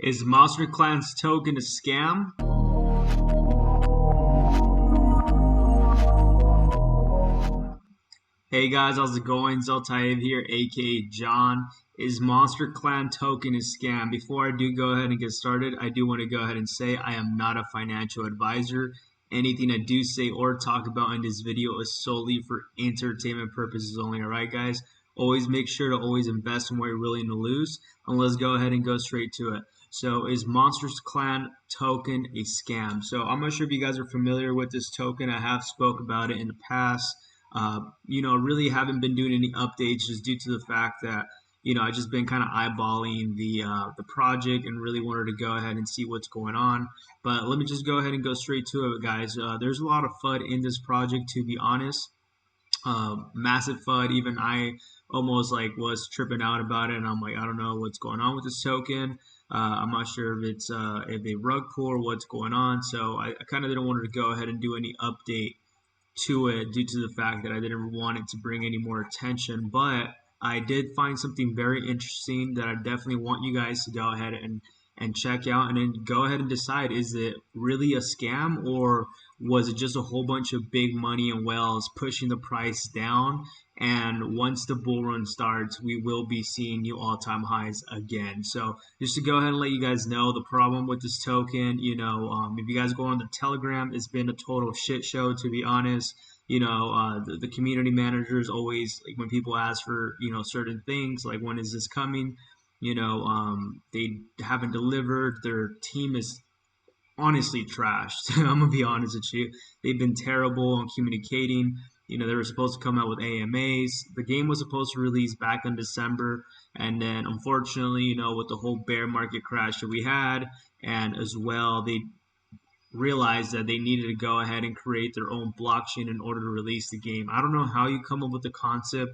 Is Monster Clan's token a scam? Hey guys, how's it going? Zeltaev here, aka John. Is Monster Clan token a scam? Before I do go ahead and get started, I do want to go ahead and say I am not a financial advisor. Anything I do say or talk about in this video is solely for entertainment purposes only, alright guys? Always make sure to always invest in what you're willing to lose, and let's go ahead and go straight to it. So is Monsters Clan token a scam? So I'm not sure if you guys are familiar with this token. I have spoke about it in the past. Really haven't been doing any updates just due to the fact that I just been kind of eyeballing the project and really wanted to go ahead and see what's going on. But let me just go ahead and go straight to it, guys. There's a lot of FUD in this project, to be honest. Massive FUD. Even I almost like was tripping out about it, and I'm like, I don't know what's going on with this token. I'm not sure if it's if they rug pull or what's going on. So I kind of didn't want to go ahead and do any update to it due to the fact that I didn't want it to bring any more attention. But I did find something very interesting that I definitely want you guys to go ahead and check out, and then go ahead and decide, is it really a scam, or was it just a whole bunch of big money and whales pushing the price down? And once the bull run starts, we will be seeing new all-time highs again. So just to go ahead and let you guys know the problem with this token, if you guys go on the Telegram, it's been a total shit show, to be honest. The community managers always, like, when people ask for certain things, like when is this coming, they haven't delivered. Their team is honestly trashed. I'm gonna be honest with you. They've been terrible on communicating. They were supposed to come out with AMAs. The game was supposed to release back in December, and then unfortunately, with the whole bear market crash that we had, and as well, they realized that they needed to go ahead and create their own blockchain in order to release the game. I don't know how you come up with the concept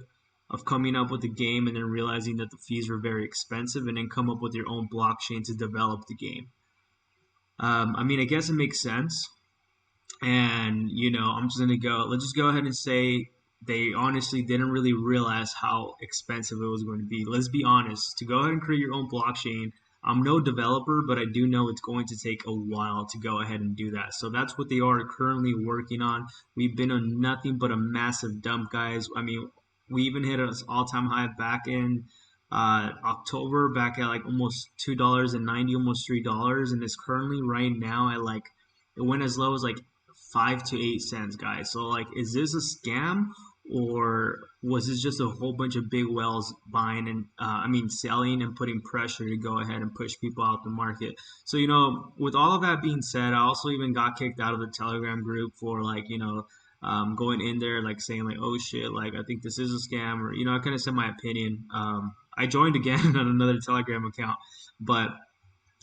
of coming up with the game and then realizing that the fees were very expensive, and then come up with your own blockchain to develop the game. I guess it makes sense. And, I'm just going to go, let's just go ahead and say they honestly didn't really realize how expensive it was going to be. Let's be honest. To go ahead and create your own blockchain, I'm no developer, but I do know it's going to take a while to go ahead and do that. So that's what they are currently working on. We've been on nothing but a massive dump, guys. We even hit an all-time high back in October, back at like almost $2.90, almost $3, and it's currently right now at like, it went as low as like 5 to 8 cents, guys. So like, is this a scam, or was this just a whole bunch of big whales buying and selling and putting pressure to go ahead and push people out the market? So with all of that being said, I also even got kicked out of the Telegram group for like going in there like saying like, oh shit, like I think this is a scam, or I kind of said my opinion. I joined again on another Telegram account, but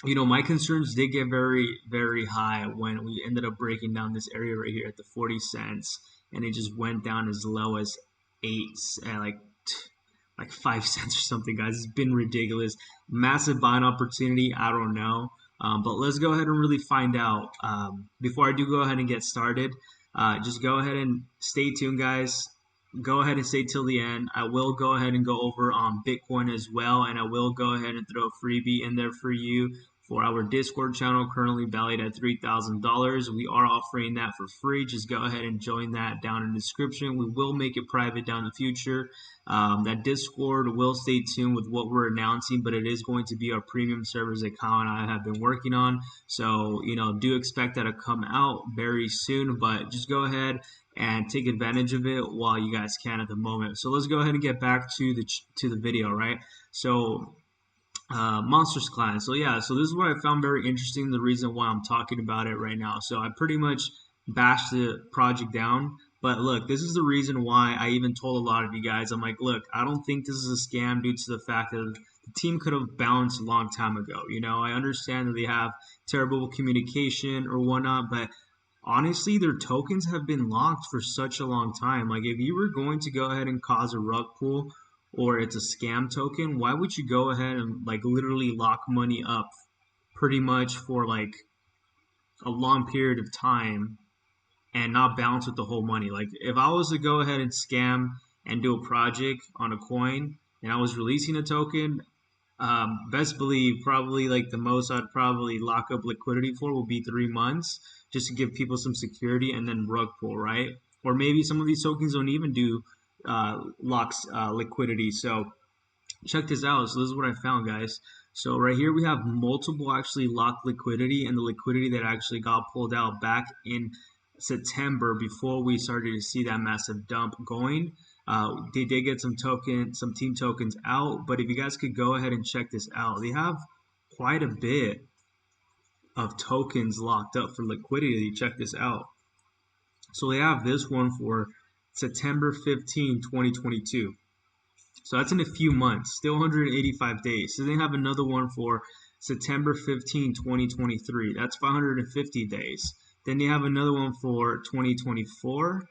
my concerns did get very, very high when we ended up breaking down this area right here at the 40 cents, and it just went down as low as like 5 cents or something, guys. It's been ridiculous. Massive buying opportunity. I don't know. But let's go ahead and really find out. Before I do go ahead and get started, just go ahead and stay tuned, guys. Go ahead and stay till the end. I will go ahead and go over on Bitcoin as well, and I will go ahead and throw a freebie in there for you for our Discord channel, currently valued at $3,000. We are offering that for free. Just go ahead and join that down in the description. We will make it private down in the future. That Discord will stay tuned with what we're announcing, but it is going to be our premium servers that Kyle and I have been working on. So, do expect that to come out very soon, but just go ahead and take advantage of it while you guys can at the moment. So let's go ahead and get back to the video, right? So Monsters Clan. So yeah, so this is what I found very interesting, the reason why I'm talking about it right now. So I pretty much bashed the project down, but look, this is the reason why I even told a lot of you guys, I'm like, look, I don't think this is a scam due to the fact that the team could have bounced a long time ago. I understand that they have terrible communication or whatnot, but honestly, their tokens have been locked for such a long time. Like, if you were going to go ahead and cause a rug pull, or it's a scam token, why would you go ahead and like literally lock money up pretty much for like a long period of time and not bounce with the whole money? Like, if I was to go ahead and scam and do a project on a coin and I was releasing a token, Best believe probably like the most I'd probably lock up liquidity for will be 3 months just to give people some security and then rug pull, right? Or maybe some of these tokens don't even do locks liquidity. So check this out. So this is what I found, guys. So right here we have multiple actually locked liquidity, and the liquidity that actually got pulled out back in September before we started to see that massive dump going. They did get some team tokens out, but if you guys could go ahead and check this out, they have quite a bit of tokens locked up for liquidity. Check this out. So they have this one for September 15, 2022. So that's in a few months, still 185 days. So they have another one for September 15, 2023. That's 550 days. Then they have another one for 2024.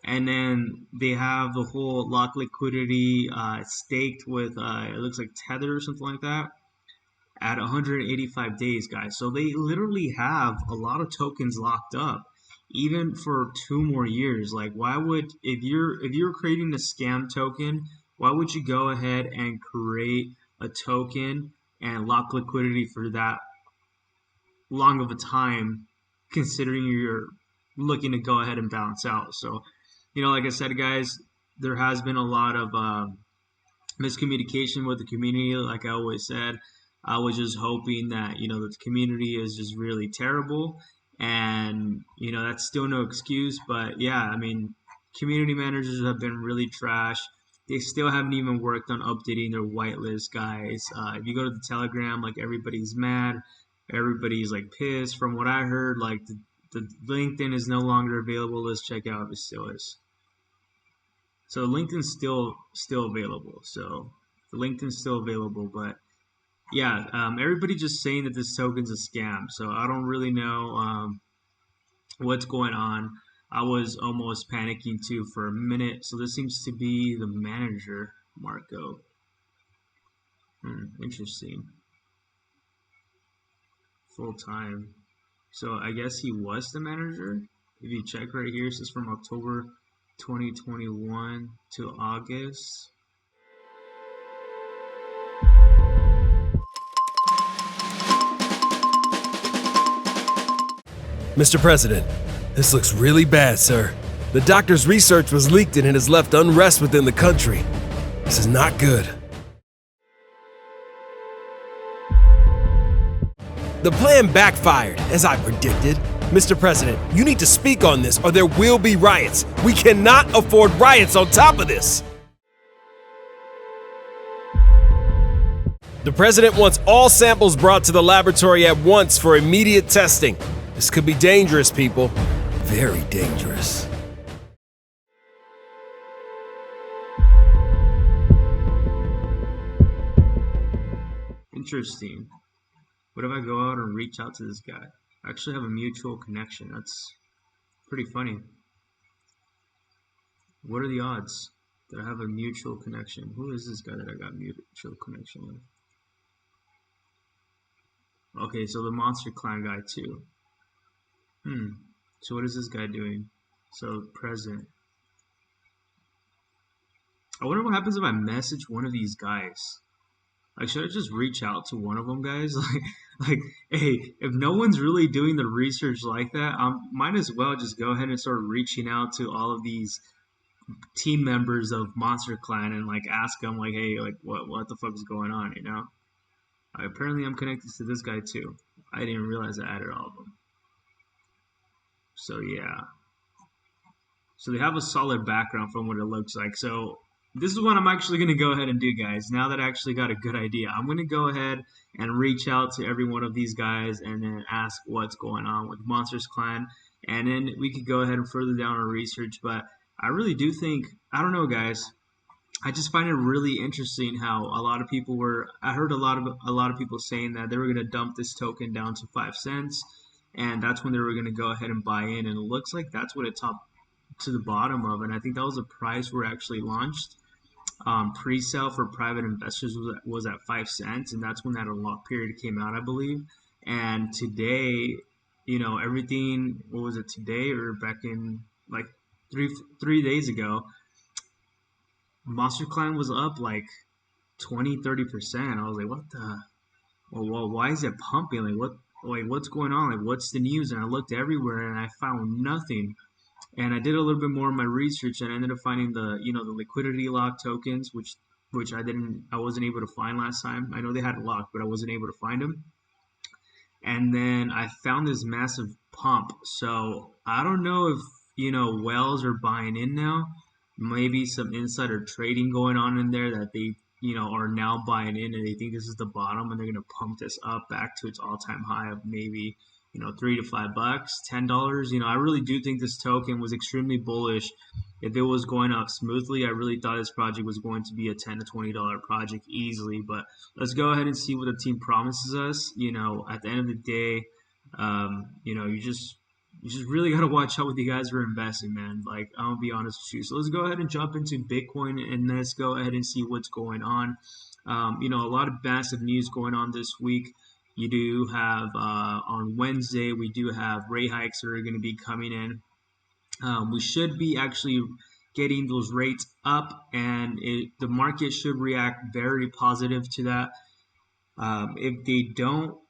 And then they have the whole lock liquidity staked with, it looks like Tether or something like that, at 185 days, guys. So they literally have a lot of tokens locked up, even for 2 more years. Like, why would, if you're creating a scam token, why would you go ahead and create a token and lock liquidity for that long of a time, considering you're looking to go ahead and balance out? So, like I said, guys, there has been a lot of miscommunication with the community. Like I always said, I was just hoping that the community is just really terrible, and that's still no excuse. But yeah, I mean, community managers have been really trash. They still haven't even worked on updating their whitelist, guys. If you go to the Telegram, like, everybody's mad, everybody's like pissed. From what I heard, like, the LinkedIn is no longer available. Let's check out if it still is. So LinkedIn's still available. So the LinkedIn's still available, but yeah, everybody just saying that this token's a scam. So I don't really know what's going on. I was almost panicking too for a minute. So this seems to be the manager, Marco. Interesting. Full time. So I guess he was the manager. If you check right here, it says from October 2021 to August. Mr. President, this looks really bad, sir. The doctor's research was leaked and it has left unrest within the country. This is not good. The plan backfired, as I predicted. Mr. President, you need to speak on this or there will be riots. We cannot afford riots on top of this. The president wants all samples brought to the laboratory at once for immediate testing. This could be dangerous, people. Very dangerous. Interesting. What if I go out and reach out to this guy? I actually have a mutual connection. That's pretty funny. What are the odds that I have a mutual connection? Who is this guy that I got mutual connection with? Okay, so the Monster Clan guy too. So what is this guy doing? So present. I wonder what happens if I message one of these guys. Like, should I just reach out to one of them, guys? like, hey, if no one's really doing the research like that, I might as well just go ahead and start reaching out to all of these team members of Monster Clan and like ask them, like, hey, like, what the fuck is going on? Apparently, I'm connected to this guy too. I didn't realize I added all of them. So yeah. So they have a solid background from what it looks like. So this is what I'm actually going to go ahead and do, guys. Now that I actually got a good idea, I'm going to go ahead and reach out to every one of these guys and then ask what's going on with Monsters Clan. And then we could go ahead and further down our research. But I really do think, I don't know, guys. I just find it really interesting how a lot of people I heard a lot of people saying that they were going to dump this token down to 5 cents. And that's when they were going to go ahead and buy in. And it looks like that's what it topped to the bottom of. And I think that was the price where it actually launched. Pre-sale for private investors was at 5 cents. And that's when that unlock period came out, I believe. And today, everything, what was it, today or back in like three days ago, Monster Clan was up like 20-30%. I was like, what the? Well, why is it pumping? What's going on? Like, what's the news? And I looked everywhere and I found nothing. And I did a little bit more of my research and I ended up finding the liquidity lock tokens, which I wasn't able to find last time. I know they had it locked, but I wasn't able to find them. And then I found this massive pump. So I don't know if whales are buying in now. Maybe some insider trading going on in there that they are now buying in and they think this is the bottom and they're gonna pump this up back to its all-time high of maybe $3 to $5, $10. I really do think this token was extremely bullish. If it was going up smoothly, I really thought this project was going to be a $10 to $20 project easily. But let's go ahead and see what the team promises us. At the end of the day, you just really got to watch out with you guys who are investing, man. Like, I'm gonna be honest with you. So let's go ahead and jump into Bitcoin and let's go ahead and see what's going on. A lot of massive news going on this week. You do have on Wednesday, we do have rate hikes that are going to be coming in. We should be actually getting those rates up, and the market should react very positive to that. If they don't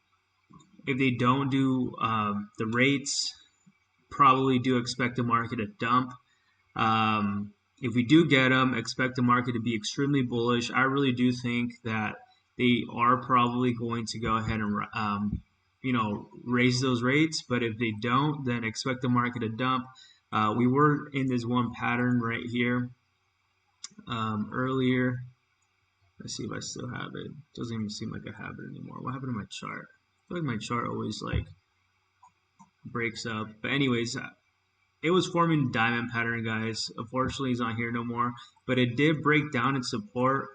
do the rates, probably do expect the market to dump. If we do get them, expect the market to be extremely bullish. I really do think that they are probably going to go ahead and raise those rates. But if they don't, then expect the market to dump. We were in this one pattern right here earlier. Let's see if I still have it. Doesn't even seem like I have it anymore. What happened to my chart? I feel like my chart always breaks up. But anyways, it was forming diamond pattern, guys. Unfortunately, it's not here no more. But it did break down its support,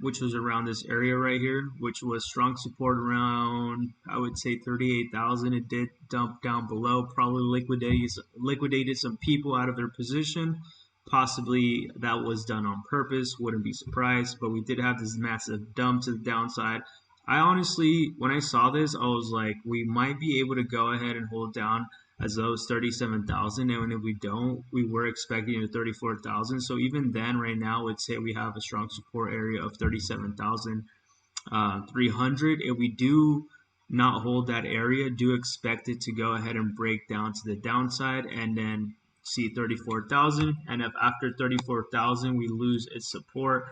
which was around this area right here, which was strong support around, I would say, 38,000. It did dump down below, probably liquidated some people out of their position. Possibly that was done on purpose, wouldn't be surprised, but we did have this massive dump to the downside. I honestly, when I saw this, I was like, we might be able to go ahead and hold down as low as 37,000, and if we don't, we were expecting a 34,000. So even then, right now, I would say we have a strong support area of 37,300. If we do not hold that area, do expect it to go ahead and break down to the downside and then see 34,000. And if after 34,000 we lose its support,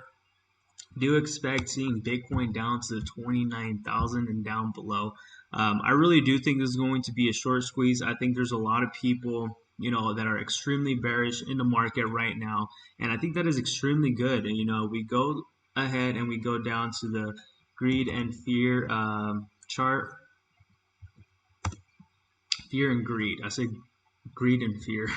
do expect seeing Bitcoin down to the 29,000 and down below. I really do think this is going to be a short squeeze. I think there's a lot of people, that are extremely bearish in the market right now, and I think that is extremely good. And we go ahead and we go down to the greed and fear chart. Fear and greed. I say greed and fear.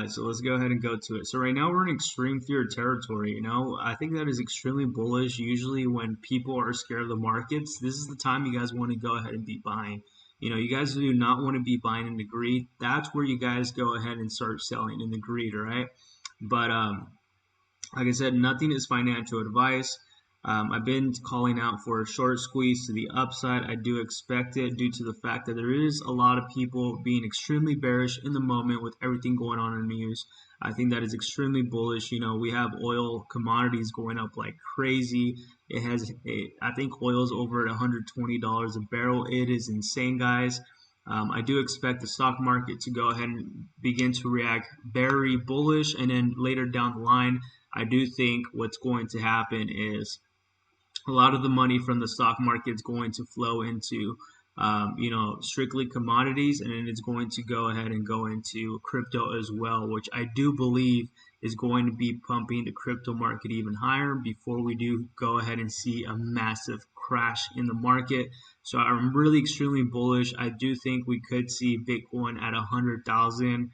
So let's go ahead and go to it. So right now we're in extreme fear territory. I think that is extremely bullish. Usually when people are scared of the markets, this is the time you guys want to go ahead and be buying. You guys do not want to be buying in the greed. That's where you guys go ahead and start selling in the greed, all right? But like I said, nothing is financial advice. I've been calling out for a short squeeze to the upside. I do expect it due to the fact that there is a lot of people being extremely bearish in the moment with everything going on in the news. I think that is extremely bullish. We have oil commodities going up like crazy. I think oil is over at $120 a barrel. It is insane, guys. I do expect the stock market to go ahead and begin to react very bullish. And then later down the line, I do think what's going to happen is a lot of the money from the stock market is going to flow into, strictly commodities, and then it's going to go ahead and go into crypto as well, which I do believe is going to be pumping the crypto market even higher before we do go ahead and see a massive crash in the market. So I'm really extremely bullish. I do think we could see Bitcoin at 100,000.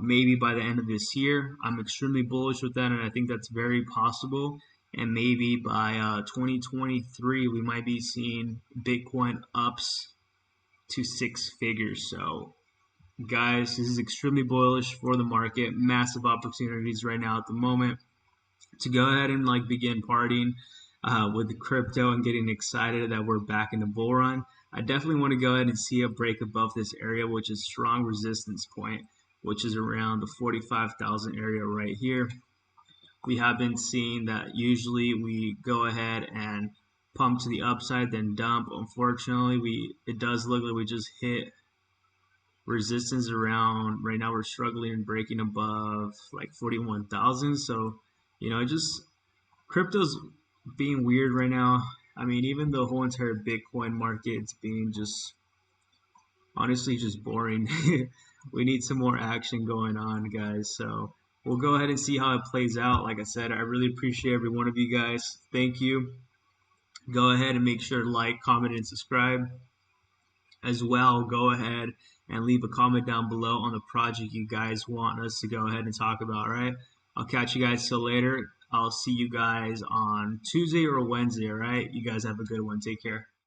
Maybe by the end of this year. I'm extremely bullish with that, and I think that's very possible. And maybe by 2023, we might be seeing Bitcoin ups to 6 figures. So, guys, this is extremely bullish for the market. Massive opportunities right now at the moment to go ahead and begin partying with the crypto and getting excited that we're back in the bull run. I definitely want to go ahead and see a break above this area, which is strong resistance point, which is around the 45,000 area right here. We have been seeing that usually we go ahead and pump to the upside, then dump. Unfortunately, it does look like we just hit resistance around. Right now we're struggling and breaking above like 41,000. So, just crypto's being weird right now. I mean, even the whole entire Bitcoin market's being just honestly just boring. We need some more action going on, guys. So we'll go ahead and see how it plays out. Like I said, I really appreciate every one of you guys. Thank you. Go ahead and make sure to like, comment, and subscribe. As well, go ahead and leave a comment down below on the project you guys want us to go ahead and talk about, right? I'll catch you guys till later. I'll see you guys on Tuesday or Wednesday, all right? You guys have a good one. Take care.